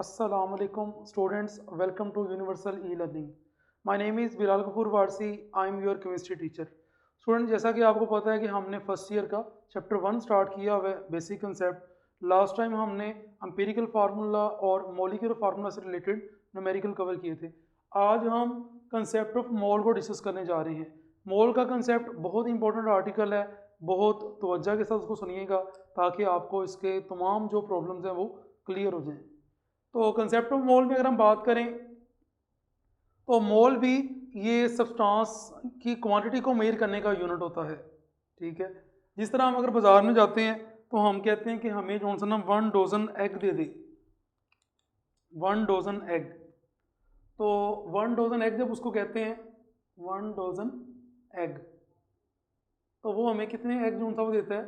Assalamu alaikum students, welcome to Universal E-Learning. My name is Bilal Kapoor Warsi. I am your chemistry teacher. Student जैसा कि आपको पता है कि हमने फर्स्ट ईयर का चैप्टर 1 स्टार्ट किया हुआ है, बेसिक कंसेप्ट। लास्ट टाइम हमने एम्पिरिकल फार्मूला और मॉलिक्यूलर फार्मूला से रिलेटेड न्यूमेरिकल कवर किए थे। आज हम कंसेप्ट ऑफ मोल को डिस्कस करने जा रहे हैं। मोल का कंसेप्ट बहुत इंपॉर्टेंट आर्टिकल है, बहुत तवज्जो के साथ उसको सुनिएगा ताकि आपको इसके तमाम जो प्रॉब्लम्स हैं वो क्लियर हो जाएं। तो कंसेप्ट ऑफ मोल में अगर हम बात करें तो मोल भी ये सब्सटेंस की क्वांटिटी को मेजर करने का यूनिट होता है। ठीक है, जिस तरह हम अगर बाजार में जाते हैं तो हम कहते हैं कि हमें जो सा ना 1 डजन एग दे दे, 1 डजन एग। तो 1 डजन एग जब उसको कहते हैं 1 डजन एग, तो वो हमें कितने एग जो सा वो देता है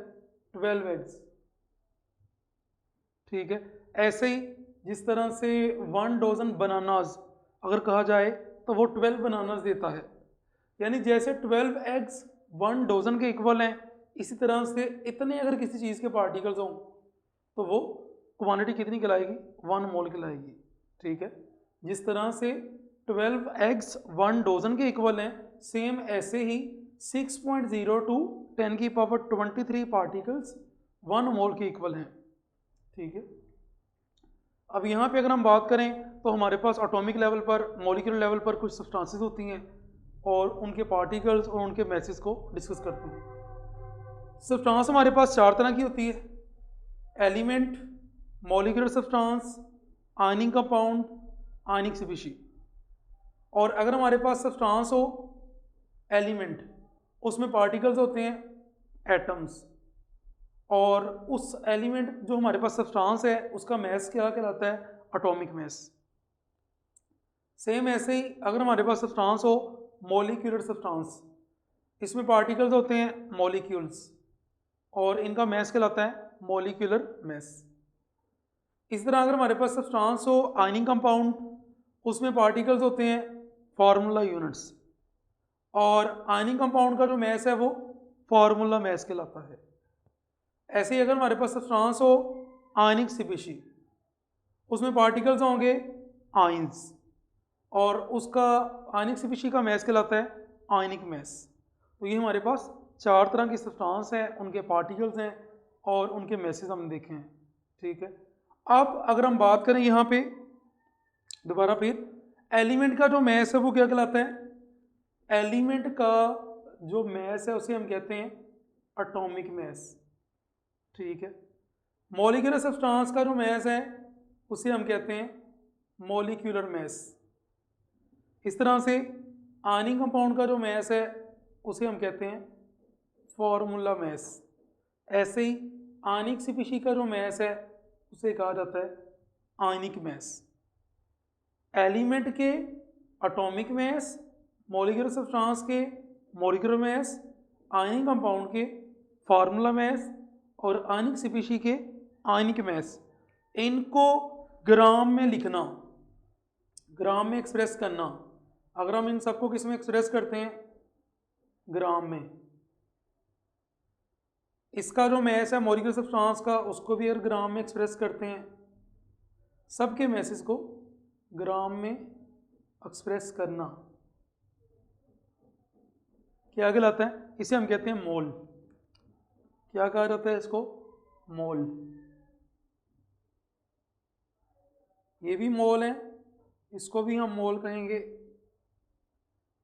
12 एग्स। ठीक है, ऐसे ही जिस तरह से 1 डजन बनानाज अगर कहा जाए तो वो 12 बनानाज देता है। यानी जैसे 12 एग्स 1 डजन के इक्वल हैं, इसी तरह से इतने अगर किसी चीज़ के पार्टिकल्स हों तो वो क्वांटिटी कितनी कहलाएगी 1 मोल कहलाएगी। ठीक है, जिस तरह से 12 एग्स 1 डजन के इक्वल हैं, सेम ऐसे ही 6.02 10 की पावर 23 पार्टिकल्स 1 मोल के इक्वल हैं। ठीक है, अब यहाँ पे अगर हम बात करें तो हमारे पास एटॉमिक लेवल पर, मॉलिक्यूलर लेवल पर कुछ सब्सटेंसेस होती हैं और उनके पार्टिकल्स और उनके मैसेज को डिस्कस करते हैं। सब्सटेंस हमारे पास 4 तरह की होती है: element, molecular substance, ionic compound, ionic species. और अगर हमारे पास सब्सटेंस हो एलिमेंट, उसमें पार्टिकल्स होते हैं एटम्स, और उस एलिमेंट जो हमारे पास सब्सटेंस है उसका मैस क्या कहलाता है एटॉमिक मैस। सेम ऐसे ही अगर हमारे पास सब्सटेंस हो मॉलिक्यूलर सब्सटेंस, इसमें पार्टिकल्स होते हैं मॉलिक्यूल्स और इनका मैस कहलाता है मॉलिक्यूलर मैस। इस तरह अगर हमारे पास सब्सटेंस हो आयनिक कंपाउंड, उसमें पार्टिकल्स होते हैं फार्मूला यूनिट्स और आयनिक कंपाउंड का जो मैस है वो फार्मूला मैस कहलाता है। ऐसे ही अगर हमारे पास सब्सटेंस हो आयनिक स्पीशी, उसमें पार्टिकल्स होंगे आयंस और उसका आयनिक स्पीशी का मैस कहलाता है आयनिक मैस। तो ये हमारे पास 4 तरह की सब्सटेंस हैं, उनके पार्टिकल्स हैं और उनके मैसेज हमने देखे हैं। ठीक है, अब अगर हम बात करें यहाँ पे दोबारा फिर, एलिमेंट का जो मैस है वो क्या कहलाता है? एलिमेंट का जो मैस है उसे हम कहते हैं एटॉमिक मैस। ठीक है, मॉलिक्यूलर सब्सटेंस का जो मैस है उसे हम कहते हैं मॉलिक्यूलर मैस। इस तरह से आयनिक कंपाउंड का जो मैस है उसे हम कहते हैं फॉर्मूला मैस। ऐसे ही आयनिक स्पीशी का जो मैस है उसे कहा जाता है आयनिक मैस। एलिमेंट के एटॉमिक मैस, मॉलिक्यूलर सब्सटेंस के मॉलिक्यूलर मैस, आयनिक कंपाउंड के फार्मूला मैस और आयनिक स्पीशी के आयनिक मैस, इनको ग्राम में लिखना, ग्राम में एक्सप्रेस करना। अगर हम इन सबको किस में एक्सप्रेस करते हैं? ग्राम में। इसका जो मैस है मॉलिक्यूलर सब्सटेंस का उसको भी अगर ग्राम में एक्सप्रेस करते हैं, सबके मैसेज को ग्राम में एक्सप्रेस करना क्या कहलाता है? इसे हम कहते हैं मोल। क्या कहा जाता है इसको? मोल। ये भी मोल है, इसको भी हम मोल कहेंगे,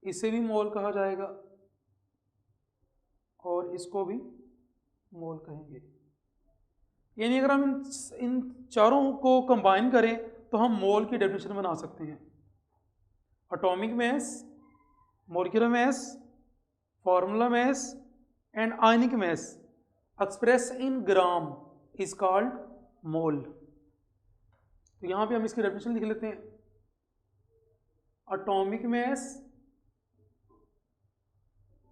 इसे भी मोल कहा जाएगा और इसको भी मोल कहेंगे। यानी अगर हम इन चारों को कंबाइन करें तो हम मोल की डेफिनेशन बना सकते हैं। Atomic mass, molecular mass, formula mass and ionic mass express in gram is called mole. तो यहाँ पे हम इसकी डेफिनेशन लिख लेते हैं। Atomic mass,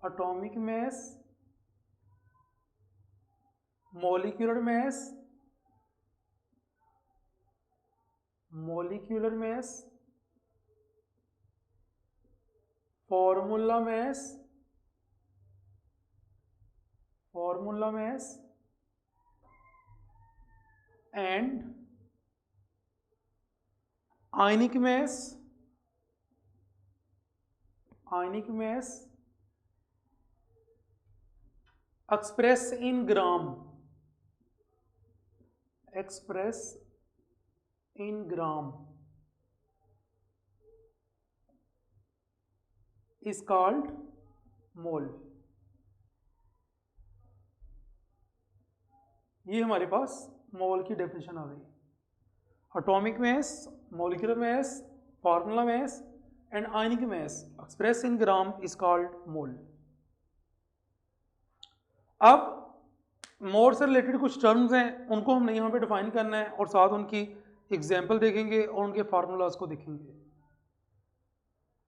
atomic mass, molecular mass, molecular mass, formula mass, formula mass and ionic mass express in gram is called mole। ये हमारे पास मोल की डेफिनेशन आ गई। Atomic mass, molecular mass, formula mass and ionic mass express in gram is called mole. अब mole से related कुछ terms हैं, उनको हमने यहाँ पे डिफाइन करना है और साथ उनकी एग्जाम्पल देखेंगे और उनके फार्मूलाज को देखेंगे।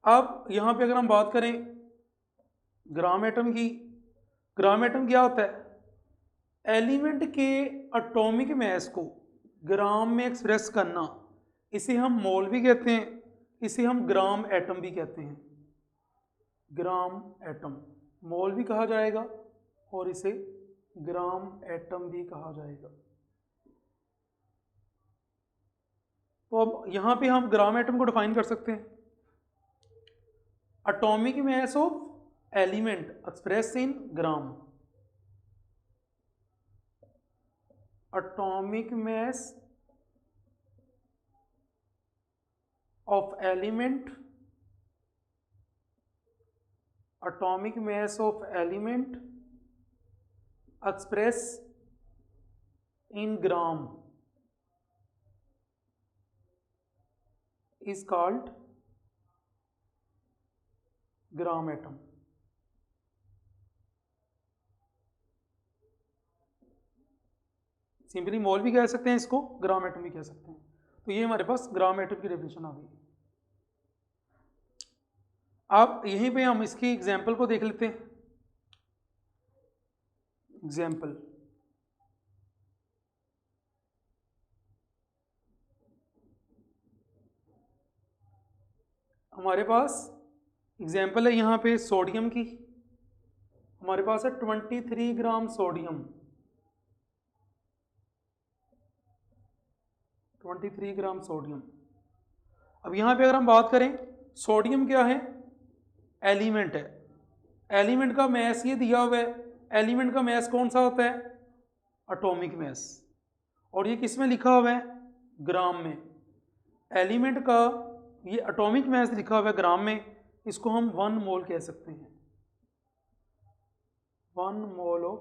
अब यहाँ पे अगर हम बात करें ग्राम एटम की, ग्राम एटम क्या होता है? एलिमेंट के एटॉमिक मास को ग्राम में एक्सप्रेस करना, इसे हम मोल भी कहते हैं, इसे हम ग्राम एटम भी कहते हैं। ग्राम एटम मोल भी कहा जाएगा और इसे ग्राम एटम भी कहा जाएगा। तो अब यहां पे हम ग्राम एटम को डिफाइन कर सकते हैं। Atomic mass of element express in gram. atomic mass of element express in gram is called gram atom। Simply mole भी कह सकते हैं इसको, ग्राम एटम भी कह सकते हैं। तो ये हमारे पास ग्राम एटम की डेफिनेशन आ गई। अब यहीं पे हम इसकी एग्जांपल को देख लेते हैं। एग्जांपल, हमारे पास एग्जांपल है यहाँ पे सोडियम की। हमारे पास है 23 ग्राम सोडियम, 23 ग्राम सोडियम। अब यहाँ पे अगर हम बात करें, सोडियम क्या है? एलिमेंट है। एलिमेंट का मैस ये दिया हुआ है। एलिमेंट का मैस कौन सा होता है? Atomic mass. और ये किस में लिखा हुआ है? ग्राम में। एलिमेंट का ये एटॉमिक मैस लिखा हुआ है ग्राम में, इसको हम 1 मोल कह सकते हैं। 1 मोल ऑफ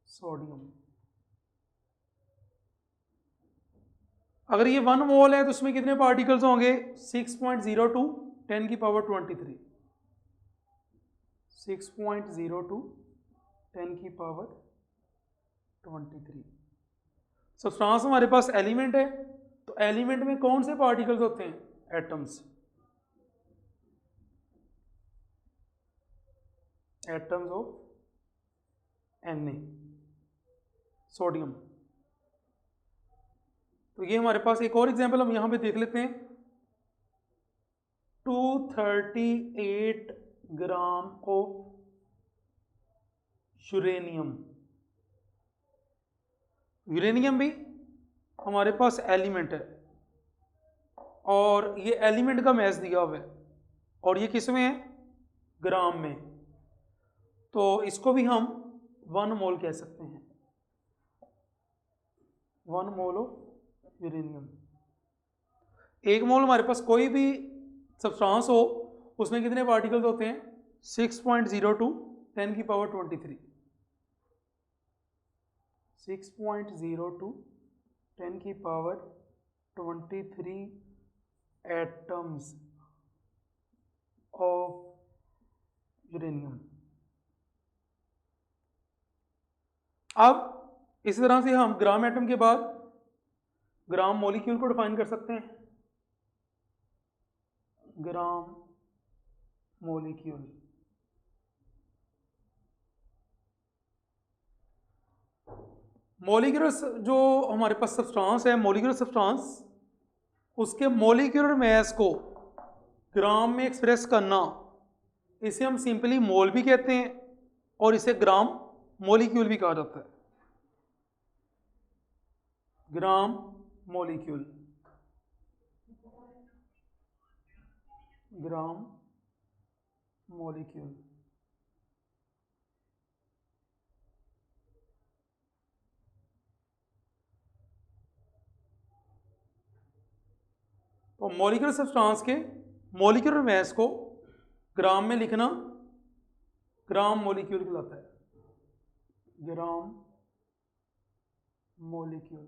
सोडियम। अगर ये 1 मोल है तो उसमें कितने पार्टिकल्स होंगे? 6.02 10 की पावर 23। 6.02 10 की पावर 23। सब्सटेंस हमारे पास एलिमेंट है, तो एलिमेंट में कौन से पार्टिकल्स होते हैं? Atoms. Atoms of Na, sodium. तो ये हमारे पास एक और एग्जांपल हम यहां पे देख लेते हैं। 238 ग्राम ऑफ यूरेनियम। यूरेनियम भी हमारे पास एलिमेंट है और ये एलिमेंट का मैस दिया हुआ है और ये किस में है? ग्राम में। तो इसको भी हम 1 मोल कह सकते हैं। 1 मोल ऑफ यूरेनियम। 1 मोल हमारे पास कोई भी सब्सटेंस हो, उसमें कितने पार्टिकल्स होते हैं? 6.02 10 की पावर 23। 6.02 10 की पावर 23 एटम्स ऑफ यूरेनियम। अब इसी तरह से हम ग्राम एटम के बाद ग्राम मॉलिक्यूल को डिफाइन कर सकते हैं। Gram molecule. मॉलिक्यूलर जो हमारे पास सब्सटेंस है, मॉलिक्यूलर सब्सटेंस, उसके मॉलिक्यूलर मास को ग्राम में एक्सप्रेस करना, इसे हम सिंपली मोल भी कहते हैं और इसे ग्राम मॉलिक्यूल भी कहा जाता है। Gram molecule. Gram molecule. तो मॉलिक्यूलर सब्सटेंस के मॉलिक्यूलर मास को ग्राम में लिखना ग्राम मॉलिक्यूल कहलाता है। Gram molecule.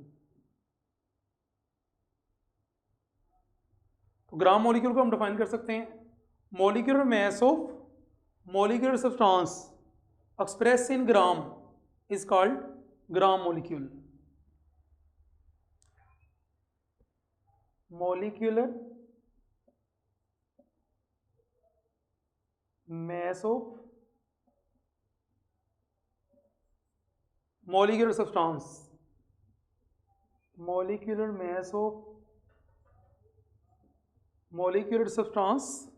तो ग्राम मॉलिक्यूल को हम डिफाइन कर सकते हैं, molecular mass of molecular substance express in gram is called gram molecule. Molecular mass of molecular substance, molecular mass of molecular substance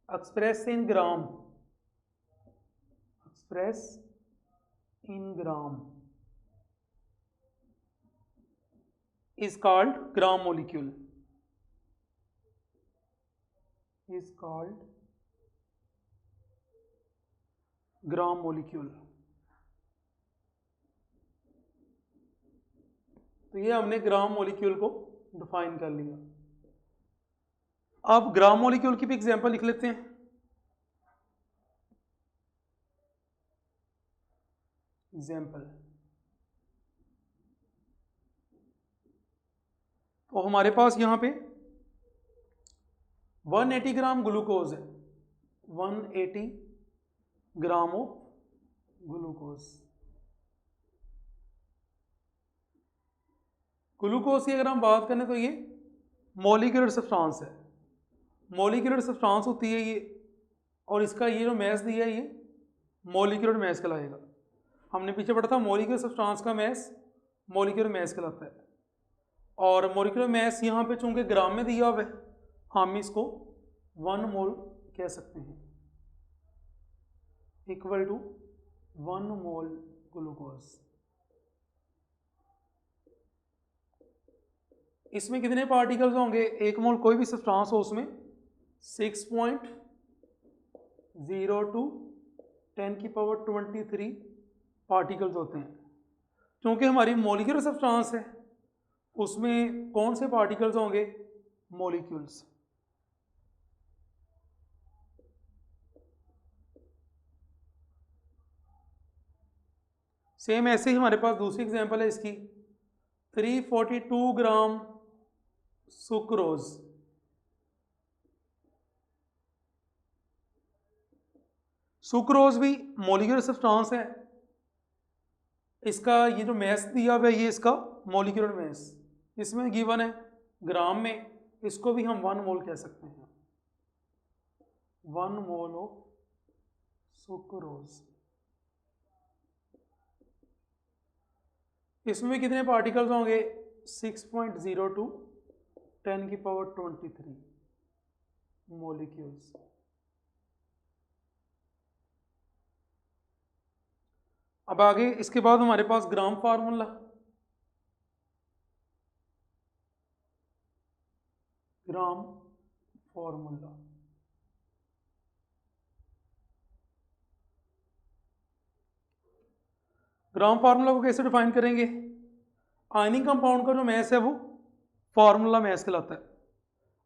express in gram, express in gram is called gram molecule, is called gram molecule. तो ये हमने gram molecule को define कर लिया। अब gram molecule की भी example लिख लेते हैं। एग्जांपल, तो हमारे पास यहां पे 180 ग्राम ग्लूकोज है, 180 ग्राम ऑफ ग्लूकोज। ग्लूकोज की अगर हम बात करें तो ये मॉलिक्यूलर सब्सटेंस है, मॉलिक्यूलर सब्सटेंस होती है ये, और इसका ये जो मैस दिया है ये मॉलिक्यूलर मैस कहलाएगा। हमने पीछे पढ़ा था मॉलिक्यूलर सब्सटेंस का मैस मॉलिक्यूलर मैस कहलाता है, और मॉलिक्यूलर मैस यहाँ पे चूंकि ग्राम में दिया हुआ है, हम इसको 1 मोल कह सकते हैं, इक्वल टू 1 मोल ग्लूकोज। इसमें कितने पार्टिकल्स होंगे? 1 मोल कोई भी सब्सटेंस हो उसमें 6.02 10⁻23 पार्टिकल्स होते हैं। क्योंकि हमारी मॉलिक्यूलर सब्सटेंस है उसमें कौन से पार्टिकल्स होंगे? मॉलिक्यूल्स। सेम ऐसे ही हमारे पास दूसरी एग्जांपल है इसकी, 342 ग्राम सुक्रोज। सुक्रोज भी मॉलिक्यूलर सब्सटेंस है, इसका ये जो मैस दिया हुआ है ये इसका मॉलिक्यूलर मैस इसमें गिवन है ग्राम में, इसको भी हम 1 मोल कह सकते हैं, 1 मोल ऑफ सुक्रोज। इसमें कितने पार्टिकल्स होंगे? 6.02 10⁻23 मॉलिक्यूल्स। अब आगे इसके बाद हमारे पास ग्राम फार्मूला, ग्राम फार्मूला। ग्राम फार्मूला को कैसे डिफाइन करेंगे? आयनिक कंपाउंड का जो मैस है वो फार्मूला मैस कहलाता है।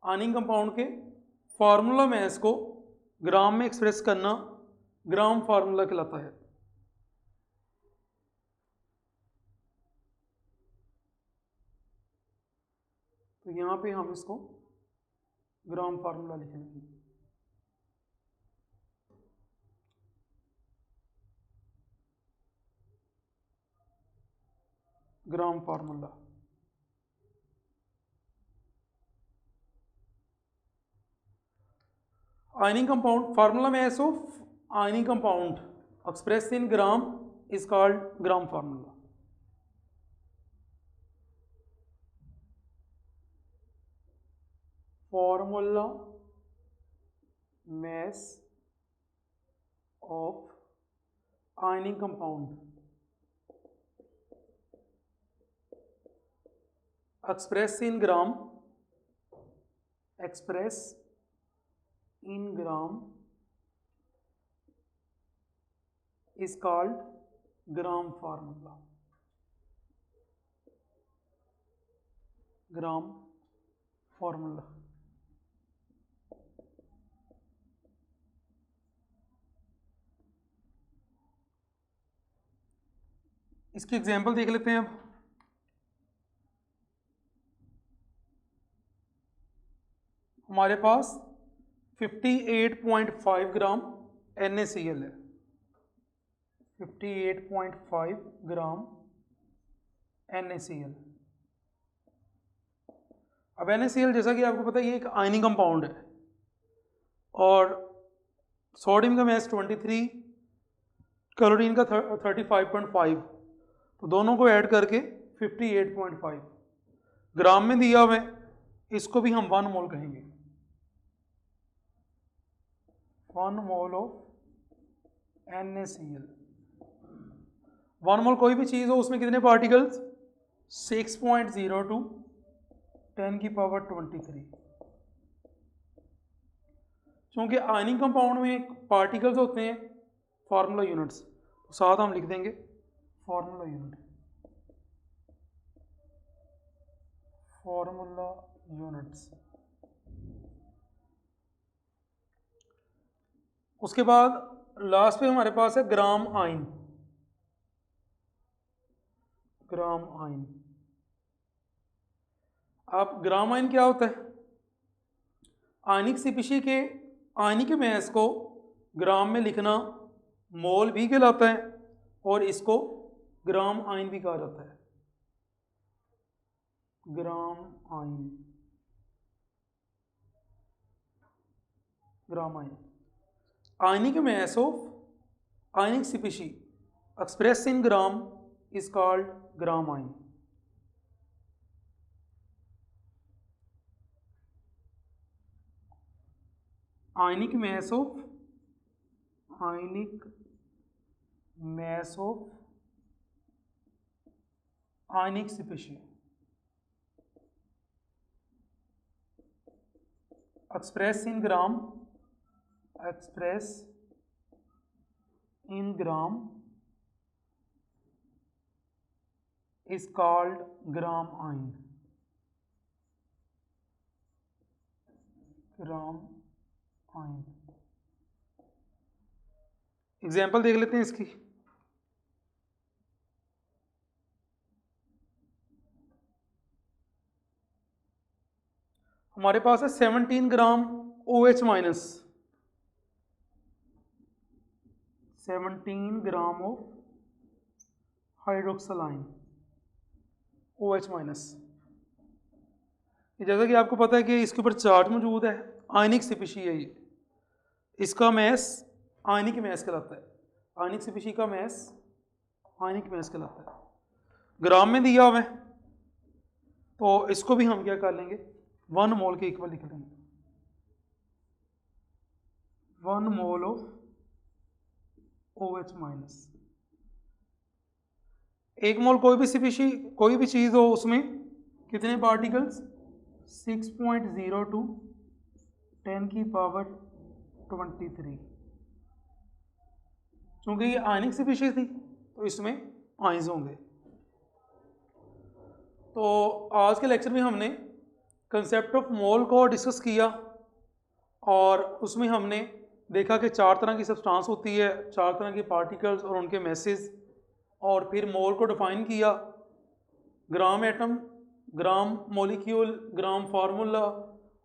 आयनिक कंपाउंड के फार्मूला मैस को ग्राम में एक्सप्रेस करना ग्राम फार्मूला कहलाता है। तो यहां पे हम इसको ग्राम फार्मूला लिखेंगे। Gram formula, ionic compound, formula mass of ionic compound express in gram is called gram formula. Formula mass of ionic compound express in gram is called gram formula. इसकी example देख लेते हैं अब। हमारे पास 58.5 ग्राम NaCl है, 58.5 ग्राम NaCl। अब NaCl जैसा कि आपको पता है ये एक आयनिक कंपाउंड है और सोडियम का मास 23, क्लोरीन का 35.5, तो दोनों को ऐड करके 58.5 ग्राम में दिया हुआ है। इसको भी हम 1 मोल कहेंगे, 1 मोल ऑफ NaCl। 1 मोल कोई भी चीज़ हो उसमें कितने पार्टिकल्स, 6.02 10 की पावर 23। क्योंकि आयनिक कंपाउंड में पार्टिकल्स होते हैं फार्मूला यूनिट्स, तो साथ हम लिख देंगे फार्मूला यूनिट्स। उसके बाद लास्ट पे हमारे पास है ग्राम आयन। अब ग्राम आयन क्या होता है? आयनिक स्पीशीज के आयनिक मास को ग्राम में लिखना मोल भी कहलाता है और इसको ग्राम आयन भी कहा जाता है। Gram ion ionic mass of ionic species expressed in gram is called gram ion. Ionic mass of ionic species expressed in gram is called gram ion. Example देख लेते हैं इसकी। हमारे पास है 17 ग्राम OH minus, 17 gram of hydroxyl ion OH minus. जैसा कि आपको पता है कि इसके ऊपर चार्ट मौजूद है, आयनिक स्पीशीज है ये, इसका मैस आयनिक मैस कहलाता है। आयनिक स्पीशीज का मैस आयनिक मैस कहलाता है, ग्राम में दिया हुआ है, तो इसको भी हम क्या कर लेंगे 1 मोल के इक्वल लिख लेंगे। 1 मोल ऑफ OH माइनस। 1 मोल कोई भी स्पीशीज कोई भी चीज़ हो उसमें कितने पार्टिकल्स, 6.02 10 की पावर 23। क्योंकि ये आयनिक स्पीशीज थी तो इसमें आयंस होंगे। तो आज के लेक्चर में हमने कंसेप्ट ऑफ मोल को डिस्कस किया और उसमें हमने देखा कि 4 तरह की सब्सटेंस होती है, 4 तरह के पार्टिकल्स और उनके मैसेज, और फिर मोल को डिफाइन किया, ग्राम एटम, ग्राम मॉलिक्यूल, ग्राम फार्मूला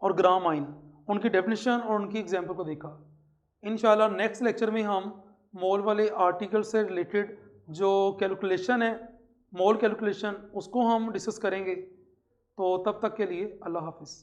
और ग्राम आयन, उनकी डेफिनेशन और उनकी एग्जाम्पल को देखा। इंशाल्लाह नेक्स्ट लेक्चर में हम मोल वाले आर्टिकल से रिलेटेड जो कैलकुलेशन है, मोल कैलकुलेशन, उसको हम डिस्कस करेंगे। तो तब तक के लिए अल्लाह हाफिज़।